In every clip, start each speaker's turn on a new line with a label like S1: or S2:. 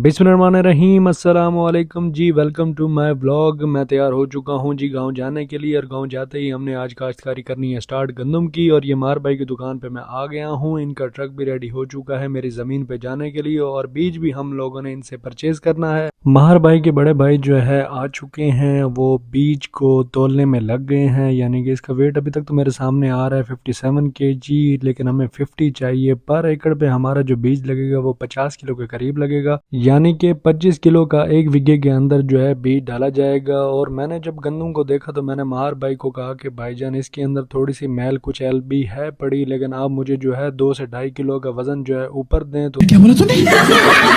S1: बिस्मिल्लाहिर्रहमानिर्रहीम अस्सलाम वालेकुम जी। Welcome to my vlog. मैं तैयार हो चुका हूँ जी गांव जाने के लिए, और गांव जाते ही हमने आज काश्तकारी करनी है स्टार्ट गंदम की। और ये मार भाई की दुकान पे मैं आ गया हूँ। इनका ट्रक भी रेडी हो चुका है मेरी ज़मीन पे जाने के लिए, और बीज भी हम लोगों ने इनसे परचेज करना है। माहर भाई के बड़े भाई जो है आ चुके हैं, वो बीज को तोलने में लग गए हैं। यानी कि इसका वेट अभी तक तो मेरे सामने आ रहा है 57 kg, लेकिन हमें 50 चाहिए। पर एकड़ पे हमारा जो बीज लगेगा वो 50 किलो के करीब लगेगा, यानी कि 25 किलो का एक विगे के अंदर जो है बीज डाला जाएगा। और मैंने जब गंदम को देखा तो मैंने माहर भाई को कहा कि भाईजान इसके अंदर थोड़ी सी मैल कुछ एल भी है पड़ी, लेकिन आप मुझे जो है 2 से 2.5 किलो का वजन जो है ऊपर दें। तो क्या बोला तूने?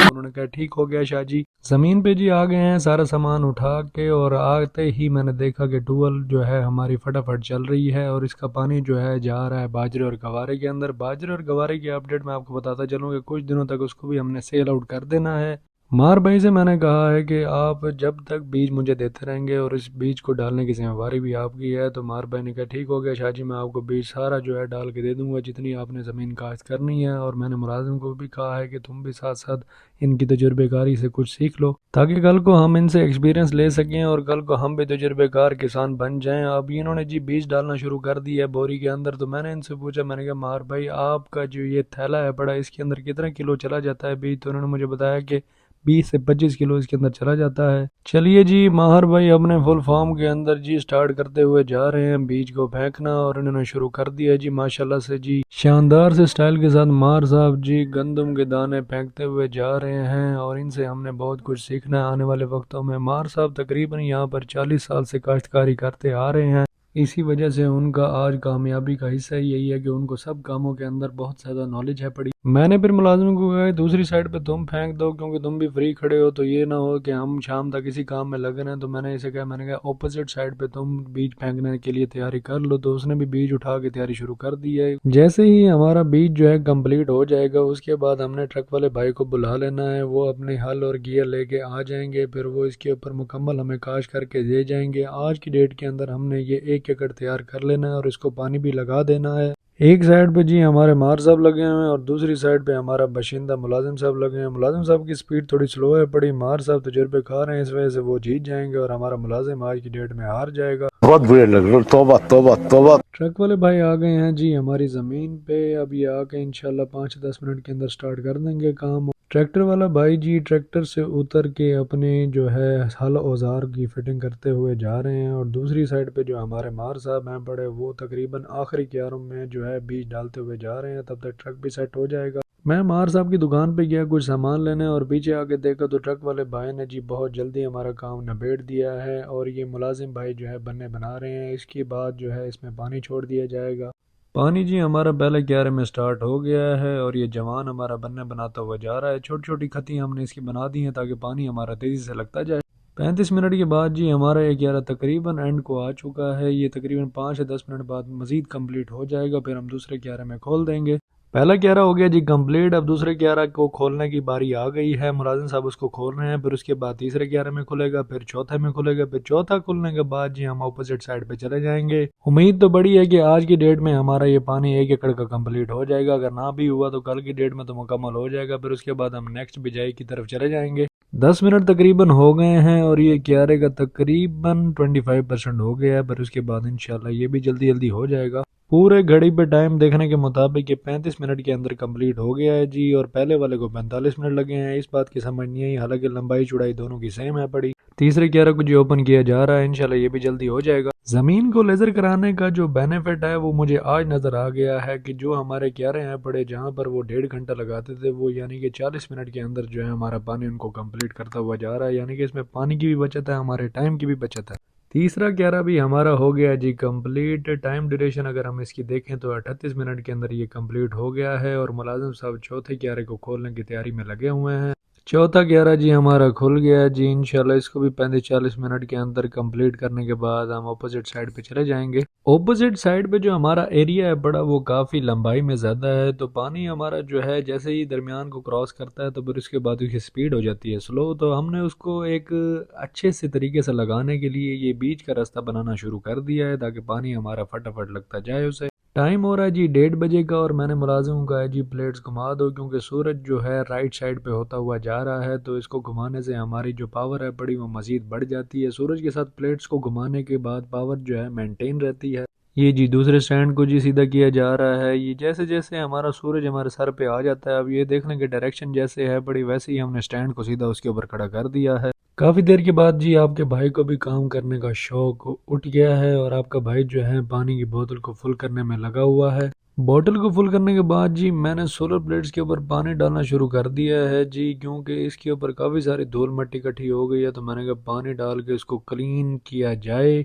S1: उन्होंने कहा ठीक हो गया शाह जी। जमीन पे जी आ गए हैं सारा सामान उठा के, और आते ही मैंने देखा कि टूवल जो है हमारी फटाफट चल रही है, और इसका पानी जो है जा रहा है बाजरे और गवारे के अंदर। बाजरे और गवारे की अपडेट मैं आपको बताता चलूँ कि कुछ दिनों तक उसको भी हमने सेल आउट कर देना है। मार भाई से मैंने कहा है कि आप जब तक बीज मुझे देते रहेंगे और इस बीज को डालने की जिम्मेवारी भी आपकी है। तो मार भाई ने कहा ठीक हो गया शाह जी, मैं आपको बीज सारा जो है डाल के दे दूंगा जितनी आपने ज़मीन काश्त करनी है। और मैंने मुलाजिम को भी कहा है कि तुम भी साथ साथ इनकी तजुर्बेकारी से कुछ सीख लो, ताकि कल को हम इनसे एक्सपीरियंस ले सकें और कल को हम भी तजुर्बेकार किसान बन जाएं। अब इन्होंने जी बीज डालना शुरू कर दिया है बोरी के अंदर। तो मैंने इनसे पूछा, मैंने कहा मार भाई आपका जो ये थैला है बड़ा, इसके अंदर कितना किलो चला जाता है बीज? तो उन्होंने मुझे बताया कि 20 से 25 किलो इसके अंदर चला जाता है। चलिए जी, माहर भाई अपने फुल फॉर्म के अंदर जी स्टार्ट करते हुए जा रहे हैं बीज को फेंकना, और इन्होंने शुरू कर दिया जी माशाल्लाह से जी शानदार से स्टाइल के साथ। मार साहब जी गंदम के दाने फेंकते हुए जा रहे हैं, और इनसे हमने बहुत कुछ सीखना है आने वाले वक्तों में। मार साहब तकरीबन यहाँ पर 40 साल से काश्तकारी करते आ रहे हैं। इसी वजह से उनका आज कामयाबी का हिस्सा यही है कि उनको सब कामों के अंदर बहुत ज़्यादा नॉलेज है पड़ी। मैंने फिर मुलाजिम को कहा दूसरी साइड पे तुम फेंक दो, क्योंकि तुम भी फ्री खड़े हो, तो ये ना हो कि हम शाम तक इसी काम में लगे रहें। तो मैंने इसे कहा, मैंने कहा ऑपोजिट साइड पे तुम बीज फेंकने के लिए तैयारी कर लो। तो उसने भी बीज उठा के तैयारी शुरू कर दी है। जैसे ही हमारा बीज जो है कम्प्लीट हो जाएगा, उसके बाद हमने ट्रक वाले भाई को बुला लेना है। वो अपने हल और गियर लेके आ जाएंगे, फिर वो इसके ऊपर मुकम्मल हमें काश करके दे जाएंगे। आज की डेट के अंदर हमने ये 1 एकड़ तैयार कर लेना है, और इसको पानी भी लगा देना है। एक साइड पे जी हमारे मार साहब लगे हुए हैं, और दूसरी साइड पे हमारा बशिंदा मुलाजिम साहब लगे हैं। मुलाजिम साहब की स्पीड थोड़ी स्लो है पड़ी, मार साहब तजुर्बेकार हैं, इस वजह से वो जीत जाएंगे, और हमारा मुलाजिम आज की डेट में हार जाएगा।
S2: बहुत बुरे लग रहे हो। तौबा तौबा तौबा।
S1: ट्रक वाले भाई आ गए हैं जी हमारी ज़मीन पे। अब ये आके इंशाल्लाह 5-10 मिनट के अंदर स्टार्ट कर देंगे काम। ट्रैक्टर वाला भाई जी ट्रैक्टर से उतर के अपने जो है हल औजार की फिटिंग करते हुए जा रहे हैं, और दूसरी साइड पे जो हमारे मार साहब हैं बड़े, वो तकरीबन आखिरी क्यारों में जो है बीज डालते हुए जा रहे हैं। तब तक ट्रक भी सेट हो जाएगा। मैं मार साहब की दुकान पे गया कुछ सामान लेने, और पीछे आके देखा तो ट्रक वाले भाई ने जी बहुत जल्दी हमारा काम निबेड़ दिया है, और ये मुलाजिम भाई जो है बन्ने बना रहे हैं। इसके बाद जो है इसमें पानी छोड़ दिया जाएगा। पानी जी हमारा पहले क्यारे में स्टार्ट हो गया है, और ये जवान हमारा बन्ने बनाता हुआ जा रहा है। छोटी छोटी खतियाँ हमने इसकी बना दी हैं ताकि पानी हमारा तेज़ी से लगता जाए। 35 मिनट के बाद जी हमारा ये क्यारा तकरीबन एंड को आ चुका है। ये तकरीबन 5 से 10 मिनट बाद मज़ीद कंप्लीट हो जाएगा, फिर हम दूसरे क्यारे में खोल देंगे। पहला क्यारा हो गया जी कंप्लीट। अब दूसरे क्यारा को खोलने की बारी आ गई है। मुलाजिम साहब उसको खोल रहे हैं, फिर उसके बाद तीसरे क्यारे में खुलेगा, फिर चौथे में खुलेगा, फिर चौथा खुलने के बाद जी हम ऑपोजिट साइड पे चले जाएंगे। उम्मीद तो बड़ी है कि आज की डेट में हमारा ये पानी 1 एकड़ का कंप्लीट हो जाएगा। अगर ना भी हुआ तो कल की डेट में तो मुकम्मल हो जाएगा। फिर उसके बाद हम नेक्स्ट बिजाई की तरफ चले जाएंगे। 10 मिनट तकरीबन हो गए हैं, और ये क्यारे का तकरीबन 25% हो गया है। फिर उसके बाद इंशाल्लाह ये भी जल्दी जल्दी हो जाएगा। पूरे घड़ी पे टाइम देखने के मुताबिक ये 35 मिनट के अंदर कंप्लीट हो गया है जी, और पहले वाले को 45 मिनट लगे हैं। इस बात की समझ नहीं आई, हालांकि लंबाई चौड़ाई दोनों की सेम है पड़ी। तीसरे क्यारा को जो ओपन किया जा रहा है, इंशाल्लाह ये भी जल्दी हो जाएगा। जमीन को लेजर कराने का जो बेनिफिट है वो मुझे आज नजर आ गया है कि जो हमारे क्यारे हैं पड़े, जहाँ पर वो 1.5 घंटा लगाते थे, वो यानी कि 40 मिनट के अंदर जो है हमारा पानी उनको कंप्लीट करता हुआ जा रहा है। यानी कि इसमें पानी की भी बचत है, हमारे टाइम की भी बचत है। तीसरा क्यारा भी हमारा हो गया जी कंप्लीट। टाइम ड्यूरेशन अगर हम इसकी देखें तो 38 मिनट के अंदर ये कंप्लीट हो गया है, और मुलाजिम साहब चौथे क्यारे को खोलने की तैयारी में लगे हुए हैं। चौथा क्यारा जी हमारा खुल गया है जी। इंशाल्लाह इसको भी 35-40 मिनट के अंदर कंप्लीट करने के बाद हम अपोजिट साइड पे चले जाएंगे। अपोजिट साइड पे जो हमारा एरिया है बड़ा, वो काफ़ी लंबाई में ज़्यादा है, तो पानी हमारा जो है जैसे ही दरमियान को क्रॉस करता है तो फिर उसके बाद उसकी स्पीड हो जाती है स्लो। तो हमने उसको एक अच्छे से तरीके से लगाने के लिए ये बीच का रास्ता बनाना शुरू कर दिया है, ताकि पानी हमारा फटाफट लगता जाए उसे। ٹائم ہو رہا ہے جی 1:30 بجے کا، اور میں نے ملازم کو کہا ہے جی پلیٹس گھما دو، کیونکہ سورج جو ہے رائٹ سائڈ پہ ہوتا ہوا جا رہا ہے، تو اس کو گھمانے سے ہماری جو پاور ہے بڑی وہ مزید بڑھ جاتی ہے۔ سورج کے ساتھ پلیٹس کو گھمانے کے بعد پاور جو ہے مینٹین رہتی ہے۔ یہ جی دوسرے سٹینڈ کو جی سیدھا کیا جا رہا ہے۔ یہ جیسے جیسے ہمارا سورج ہمارے سر پہ آ جاتا ہے، اب یہ دیکھنے کے ڈائریکشن جیسے ہے بڑی، ویسے ہی ہم نے سٹینڈ کو سیدھا اس کے اوپر کھڑا کر دیا ہے۔ کافی دیر کے بعد جی آپ کے بھائی کو بھی کام کرنے کا شوق اٹھ گیا ہے، اور آپ کا بھائی جو ہے پانی کی بوتل کو فل کرنے میں لگا ہوا ہے۔ بوتل کو فل کرنے کے بعد جی میں نے سولر پلیٹس کے اوپر پانی ڈالنا شروع کر دیا ہے جی، کیونکہ اس کے اوپر کافی ساری دھول مٹی اکٹھی ہو گئی ہے، تو میں نے کہا پانی ڈال کے اس کو کلین کیا جائے۔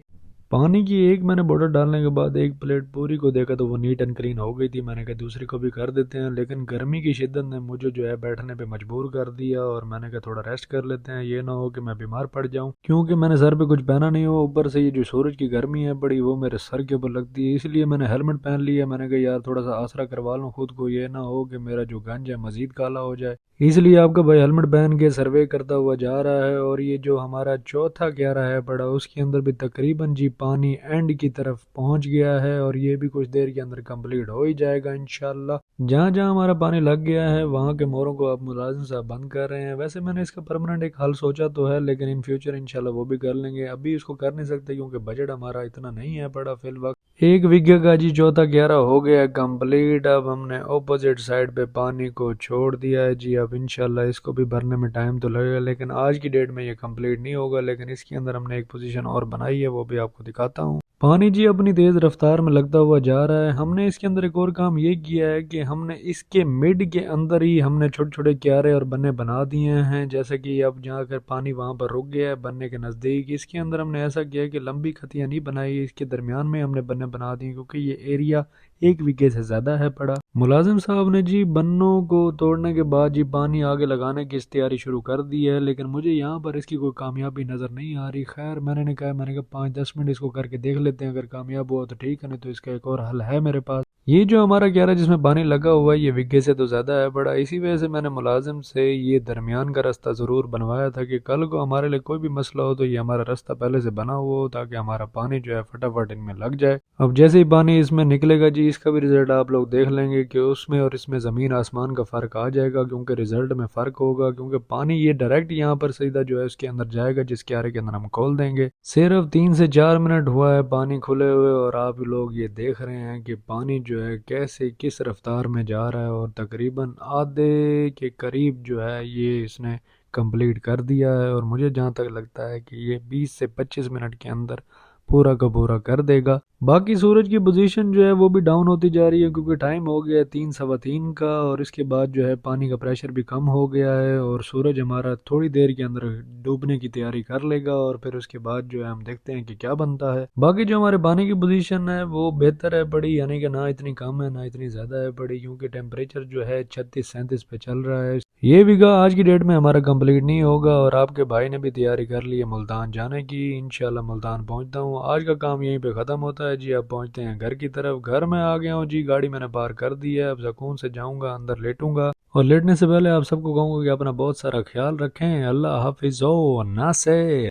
S1: پانی کی ایک میں نے بوتل ڈالنے کے بعد ایک پلیٹ پوری کو دیکھا تو وہ نیٹ اینڈ کلین ہو گئی تھی، میں نے کہا دوسری کو بھی کر دیتے ہیں، لیکن گرمی کی شدت نے مجھے جو ہے بیٹھنے پہ مجبور کر دیا، اور میں نے کہا تھوڑا ریسٹ کر لیتے ہیں، یہ نہ ہو کہ میں بیمار پڑ جاؤں، کیونکہ میں نے سر پہ کچھ پہنا نہیں ہو، اوپر سے یہ جو سورج کی گرمی ہے بڑی وہ میرے سر کے اوپر لگتی ہے، اس لیے میں نے ہیلمٹ پہن لیا۔ میں نے کہا یار تھوڑا سا آسرا کروا لوں خود کو، یہ نہ ہو کہ میرا جو گنج ہے مزید کالا ہو جائے، اس لیے آپ کا بھائی ہیلمٹ پہن کے سروے کرتا ہوا جا رہا ہے۔ اور یہ جو ہمارا چوتھا گیارہ ہے پڑا، اس کے اندر بھی تقریباً جی پانی اینڈ کی طرف پہنچ گیا ہے، اور یہ بھی کچھ دیر کے اندر کمپلیٹ ہو ہی جائے گا انشاءاللہ۔ جہاں جہاں ہمارا پانی لگ گیا ہے وہاں کے موروں کو آپ ملازم صاحب بند کر رہے ہیں۔ ویسے میں نے اس کا پرماننٹ ایک حل سوچا تو ہے، لیکن ان فیوچر انشاءاللہ وہ بھی کر لیں گے، ابھی اس کو کر نہیں سکتے کیونکہ بجٹ ہمارا اتنا نہیں ہے پڑا فی الوقت۔ ایک ویگے کا جی چوتھا گیارہ ہو گیا ہے کمپلیٹ، اب ہم نے اپوزٹ سائڈ پہ پانی کو چھوڑ دیا ہے جی، اب انشاءاللہ اس کو بھی بھرنے میں ٹائم تو لگے گا، لیکن آج کی ڈیٹ میں یہ کمپلیٹ نہیں ہوگا، لیکن اس کے اندر ہم نے ایک پوزیشن اور بنائی ہے، وہ بھی آپ کو دکھاتا ہوں۔ پانی جی اپنی تیز رفتار میں لگتا ہوا جا رہا ہے۔ ہم نے اس کے اندر ایک اور کام یہ کیا ہے کہ ہم نے اس کے مڈ کے اندر ہی ہم نے چھوٹے چھوٹے کیارے اور بنے بنا دیے ہیں، جیسے کہ اب جہاں کر پانی وہاں پر رک گیا ہے بننے کے نزدیک، اس کے اندر ہم نے ایسا کیا کہ لمبی کھتیاں نہیں بنائی، اس کے درمیان میں ہم نے بنے بنا دی، کیونکہ یہ ایریا ایک ویگے سے زیادہ ہے پڑا۔ ملازم صاحب نے جی بنوں کو توڑنے کے بعد جی پانی آگے لگانے کی تیاری شروع کر دی ہے، لیکن مجھے یہاں پر اس کی کوئی کامیابی نظر نہیں آ رہی۔ خیر میں نے کہا 5-10 منٹ اس کو کر کے دیکھ لیتے ہیں، اگر کامیاب ہوا تو ٹھیک ہے، نہیں تو اس کا ایک اور حل ہے میرے پاس۔ یہ جو ہمارا گیارہ جس میں پانی لگا ہوا ہے یہ وگے سے تو زیادہ ہے بڑا، اسی وجہ سے میں نے ملازم سے یہ درمیان کا راستہ ضرور بنوایا تھا کہ کل کو ہمارے لیے کوئی بھی مسئلہ ہو تو یہ ہمارا راستہ پہلے سے بنا ہوا ہو، تاکہ ہمارا پانی جو ہے فٹافٹ ان میں لگ جائے۔ اب جیسے ہی پانی اس میں نکلے گا جی اس کا بھی رزلٹ آپ لوگ دیکھ لیں گے کہ اس میں اور اس میں زمین آسمان کا فرق آ جائے گا، کیونکہ رزلٹ میں فرق ہوگا، کیونکہ پانی یہ ڈائریکٹ یہاں پر سیدھا جو ہے اس کے اندر جائے گا جس کیارے کے اندر ہم کھول دیں گے۔ صرف 3 سے 4 منٹ ہوا ہے پانی کھلے ہوئے، اور آپ لوگ یہ دیکھ رہے ہیں کہ پانی جو ہے کیسے کس رفتار میں جا رہا ہے، اور تقریباً آدھے کے قریب جو ہے یہ اس نے کمپلیٹ کر دیا ہے، اور مجھے جہاں تک لگتا ہے کہ یہ 20 سے 25 منٹ کے اندر پورا کا پورا کر دے گا۔ باقی سورج کی پوزیشن جو ہے وہ بھی ڈاؤن ہوتی جا رہی ہے، کیونکہ ٹائم ہو گیا ہے 3 سوا 3 کا، اور اس کے بعد جو ہے پانی کا پریشر بھی کم ہو گیا ہے، اور سورج ہمارا تھوڑی دیر کے اندر ڈوبنے کی تیاری کر لے گا، اور پھر اس کے بعد جو ہے ہم دیکھتے ہیں کہ کیا بنتا ہے۔ باقی جو ہمارے پانی کی پوزیشن ہے وہ بہتر ہے پڑی، یعنی کہ نہ اتنی کم ہے نہ اتنی زیادہ ہے پڑی، کیونکہ ٹیمپریچر جو ہے 36-37 پہ چل رہا ہے۔ یہ بیگھا آج کی ڈیٹ میں ہمارا کمپلیٹ نہیں ہوگا، اور آپ کے بھائی نے بھی تیاری کر لی ہے ملتان جانے کی، انشاءاللہ ملتان پہنچتا ہوں۔ آج کا کام یہیں پہ ختم ہوتا ہے جی، اب پہنچتے ہیں گھر کی طرف۔ گھر میں آ گیا ہوں جی، گاڑی میں نے پارک کر دی ہے، اب سکون سے جاؤں گا اندر لیٹوں گا، اور لیٹنے سے پہلے آپ سب کو کہوں گا کہ اپنا بہت سارا خیال رکھیں۔ اللہ حافظ و ناصر۔